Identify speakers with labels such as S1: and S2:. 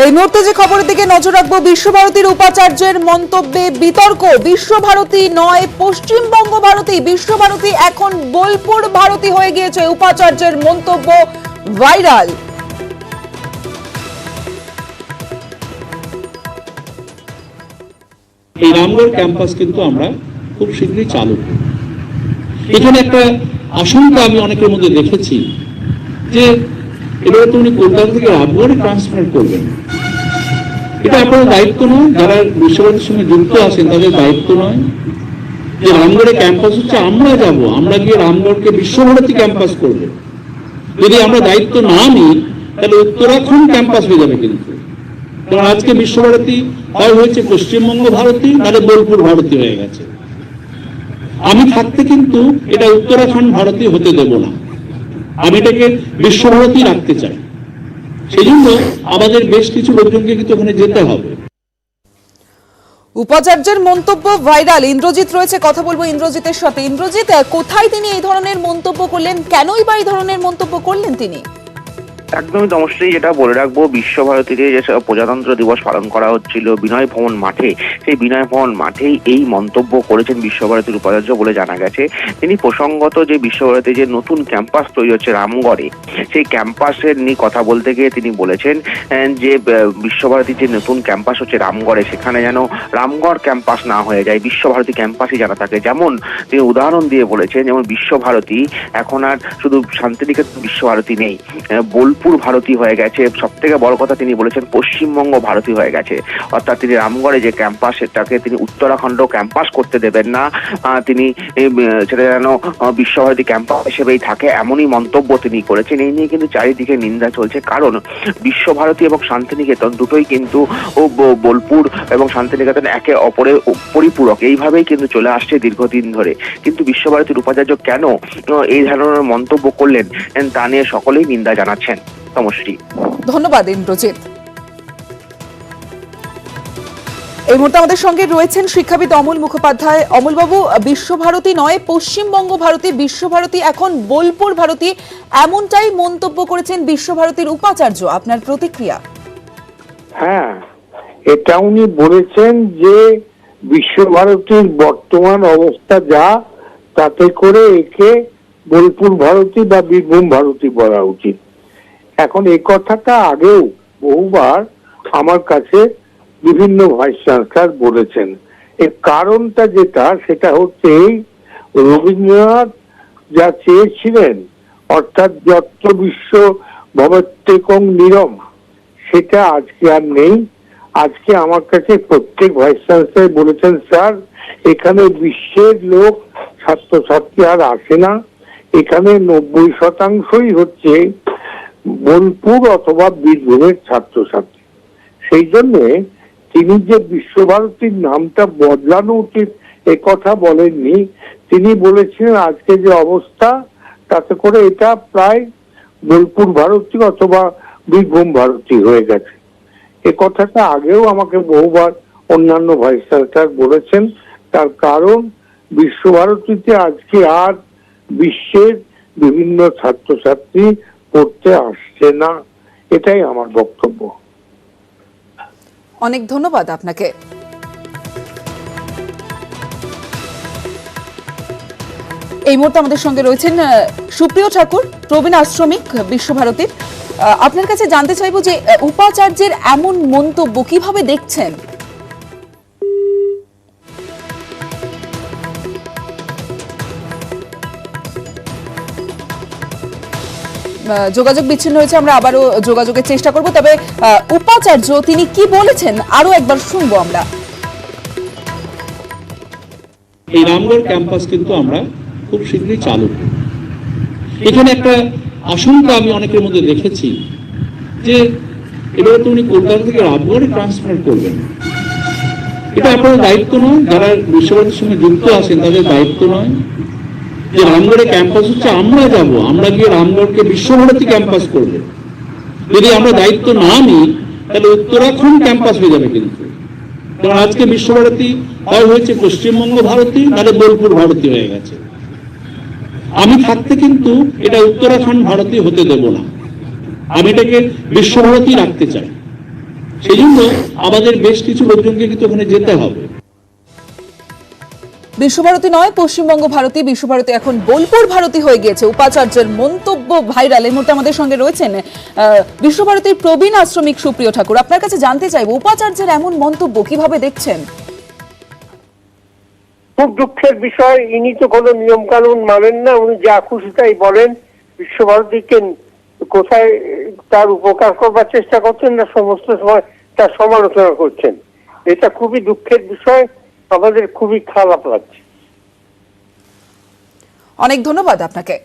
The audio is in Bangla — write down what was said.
S1: এই মুহূর্তে যে খবরের দিকে নজর রাখবো, বিশ্বভারতীর উপাচার্যের মন্তব্যে বিতর্ক। বিশ্বভারতী নয় পশ্চিমবঙ্গ ভারতী, বিশ্বভারতী এখন বোলপুর ভারতী হয়ে গিয়েছে। উপাচার্যের মন্তব্য ভাইরাল।
S2: এই রামগড় ক্যাম্পাস কিন্তু আমরা খুব শীঘ্রই চালু করব। এখানে একটা আশঙ্কা আমি অনেকের মধ্যে দেখেছি যে এবার তো উনি কলকাতা থেকে রামগড়ে ট্রান্সফার করবেন। এটা আপনার দায়িত্ব নয়, যারা বিশ্বভারতীর সঙ্গে যুক্ত আছেন তাদের দায়িত্ব নয় যে রামগড়ে ক্যাম্পাস হচ্ছে আমরা যাব, আমরা গিয়ে রামগড়কে বিশ্বভারতী ক্যাম্পাস করব। যদি আমরা দায়িত্ব না নিই তাহলে উত্তরাখণ্ড ক্যাম্পাস হয়ে যাবে। কিন্তু কারণ আজকে বিশ্বভারতী হয় হয়েছে পশ্চিমবঙ্গ ভারতী, নাহলে বোলপুর ভারতী হয়ে গেছে। আমি থাকতে কিন্তু এটা উত্তরাখণ্ড ভারতী হতে দেব না, আমি এটাকে বিশ্বভারতী রাখতে চাই। সেই জন্য আমাদের বেশ কিছু লোকজনকে কিন্তু ওখানে যেতে হবে।
S1: উপাচার্যের মন্তব্য ভাইরাল। ইন্দ্রজিৎ রয়েছে, কথা বলবো ইন্দ্রজিতের সাথে। ইন্দ্রজিৎ, কোথায় তিনি এই ধরনের মন্তব্য করলেন, কেনই বা এই ধরনের মন্তব্য করলেন তিনি?
S3: একদমই অবশ্যই যেটা বলে রাখবো, বিশ্বভারতীতে যে প্রজাতন্ত্র দিবস পালন করা হচ্ছিল বিনয় ভবন মাঠে, সেই বিনয় ভবন মাঠেই এই মন্তব্য করেছেন বিশ্বভারতীর উপাচার্য বলে জানা গেছে। তিনি প্রসঙ্গত যে বিশ্বভারতীর যে নতুন ক্যাম্পাস তৈরি হচ্ছে রামগড়ে, সেই ক্যাম্পাসের নিয়ে কথা বলতে গিয়ে তিনি বলেছেন যে বিশ্বভারতীর যে নতুন ক্যাম্পাস হচ্ছে রামগড়ে, সেখানে যেন রামগড় ক্যাম্পাস না হয়ে যায়, বিশ্বভারতী ক্যাম্পাসই জানা থাকে। যেমন তিনি উদাহরণ দিয়ে বলেছেন, যেমন বিশ্বভারতী এখন আর শুধু শান্তিনিকেতন বিশ্বভারতী নেই, বোলপুর ভারতী হয়ে গেছে। সব থেকে বড় কথা তিনি বলেছেন পশ্চিমবঙ্গ ভারতী হয়ে গেছে। অর্থাৎ তিনি রামগড়ে যে ক্যাম্পাস সেটাকে তিনি উত্তরাখণ্ড ক্যাম্পাস করতে দেবেন না, তিনি সেটা যেন বিশ্বভারতী ক্যাম্পাস হিসেবেই থাকে, এমনই মন্তব্য তিনি করেছেন। এই নিয়ে কিন্তু চারিদিকে নিন্দা চলছে, কারণ বিশ্বভারতী এবং শান্তিনিকেতন দুটোই কিন্তু বোলপুর এবং শান্তিনিকেতন একে অপরের পরিপূরক, এইভাবেই কিন্তু চলে আসছে দীর্ঘদিন ধরে। কিন্তু বিশ্বভারতীর উপাচার্য কেন এই ধরনের মন্তব্য করলেন তা নিয়ে সকলেই নিন্দা জানাচ্ছেন।
S1: ধন্যবাদ ইন্দ্রজিৎ। এই মুহূর্তে আমাদের সঙ্গে রয়েছেন শিক্ষাবিদ অমল মুখোপাধ্যায়। অমলবাবু, বিশ্বভারতী নয় পশ্চিমবঙ্গ ভারতী, বিশ্বভারতী এখন বোলপুর ভারতী, এমনটাই মন্তব্য করেছেন বিশ্বভারতীর উপাচার্য। আপনার প্রতিক্রিয়া?
S4: হ্যাঁ, এটা উনি বলেছেন যে বিশ্বভারতীর বর্তমান অবস্থা যা, তাতে করে একে বোলপুর ভারতী বা বীরভূম ভারতী বলা উচিত। এখন এই কথাটা আগেও বহুবার আমার কাছে বিভিন্ন ভাইস চ্যান্সেলর বলেছেন। এর কারণটা যেটা, সেটা হচ্ছে এই রবীন্দ্রনাথ যা চেয়েছিলেন, অর্থাৎ যত্র বিশ্ব ভবত্যেকং নীরম, সেটা আজকে আর নেই। আজকে আমার কাছে প্রত্যেক ভাইস চ্যান্সেলর বলেছেন, স্যার এখানে বিশ্বের লোক ছাত্রছাত্রী আর আসে না, এখানে 90% হচ্ছে বোলপুর অথবা বীরভূমের ছাত্রছাত্রী। সেই জন্য তিনি যে বিশ্বভারতীর নামটা বদলানো উচিত এ কথা বলেননি। তিনি বলেছিলেন আজকে যে অবস্থা, তাতে করে এটা প্রায় বোলপুর ভারতী অথবা বীরভূম ভারতী হয়ে গেছে। এ কথাটা আগেও আমাকে বহুবার অন্যান্য ভাইস চ্যান্সেলর বলেছেন। তার কারণ বিশ্বভারতীতে আজকে আর বিশ্বের বিভিন্ন ছাত্রছাত্রী পড়তে আসছে না, এটাই আমার বক্তব্য।
S1: অনেক ধন্যবাদ আপনাকে। এই মুহূর্তে আমাদের সঙ্গে রয়েছেন সুপ্রিয় ঠাকুর, প্রবীণ আশ্রমিক বিশ্বভারতীর। আপনার কাছে জানতে চাইবো যে উপাচার্যের এমন মন্তব্য কিভাবে দেখছেন? যোগাযোগ বিচ্ছিন্ন হয়েছে, আমরা আবারও যোগাযোগের চেষ্টা করব। তবে উপাচার্য তিনি কি বলেছেন আরো একবার শুনবো আমরা।
S2: এই রামগড় ক্যাম্পাস কিন্তু আমরা খুব শীঘ্রই চালু করব। এখানে একটা আশঙ্কা আমি অনেকের মধ্যে দেখেছি যে এবার তো উনি কলকাতা থেকে রামগড়ে ট্রান্সফার করবেন। এটা আপনার দায়িত্ব নয়, যারা বিশ্বভারতীর সঙ্গে যুক্ত আছেন তাদের দায়িত্ব নয় যে রামগড়ে ক্যাম্পাস হচ্ছে আমরা যাব, আমরা গিয়ে রামগড়কে বিশ্বভারতী ক্যাম্পাস করব। যদি আমরা দায়িত্ব না নিই তাহলে উত্তরাখণ্ড ক্যাম্পাস হয়ে যাবে। কিন্তু কারণ আজকে বিশ্বভারতী হয় হয়েছে পশ্চিমবঙ্গ ভারতী, নাহলে বোলপুর ভারতী হয়ে গেছে। আমি থাকতে কিন্তু এটা উত্তরাখণ্ড ভারতী হতে দেব না, আমি এটাকে বিশ্বভারতী রাখতে চাই। সেই জন্য আমাদের বেশ কিছু লোকজনকে কিন্তু ওখানে যেতে হবে।
S1: বিশ্বভারতী নয় পশ্চিমবঙ্গ ভারতী, বিশ্বভারতী এখন বোলপুর ভারতী হয়ে গিয়েছে। উপাচার্যের মন্তব্য ভাইরাল। এই মুহূর্তে আমাদের সঙ্গে রয়েছেন বিশ্বভারতীর প্রবীণ আশ্রমিক সুপ্রিয় ঠাকুর। আপনার কাছে জানতে চাইব, উপাচার্যের এমন মন্তব্য কিভাবে দেখছেন?
S5: খুব দুঃখের বিষয়, ইনি তো কোনো নিয়ম কানুন মানেন না, উনি যা খুশি তাই বলেন। বিশ্বভারতীকে কোথায় তার উপকার করবার চেষ্টা করছেন না সমস্ত সময় তার সমালোচনা করছেন। এটা খুবই দুঃখের বিষয়, আমাদের খুবই খারাপ লাগছে।
S1: অনেক ধন্যবাদ আপনাকে।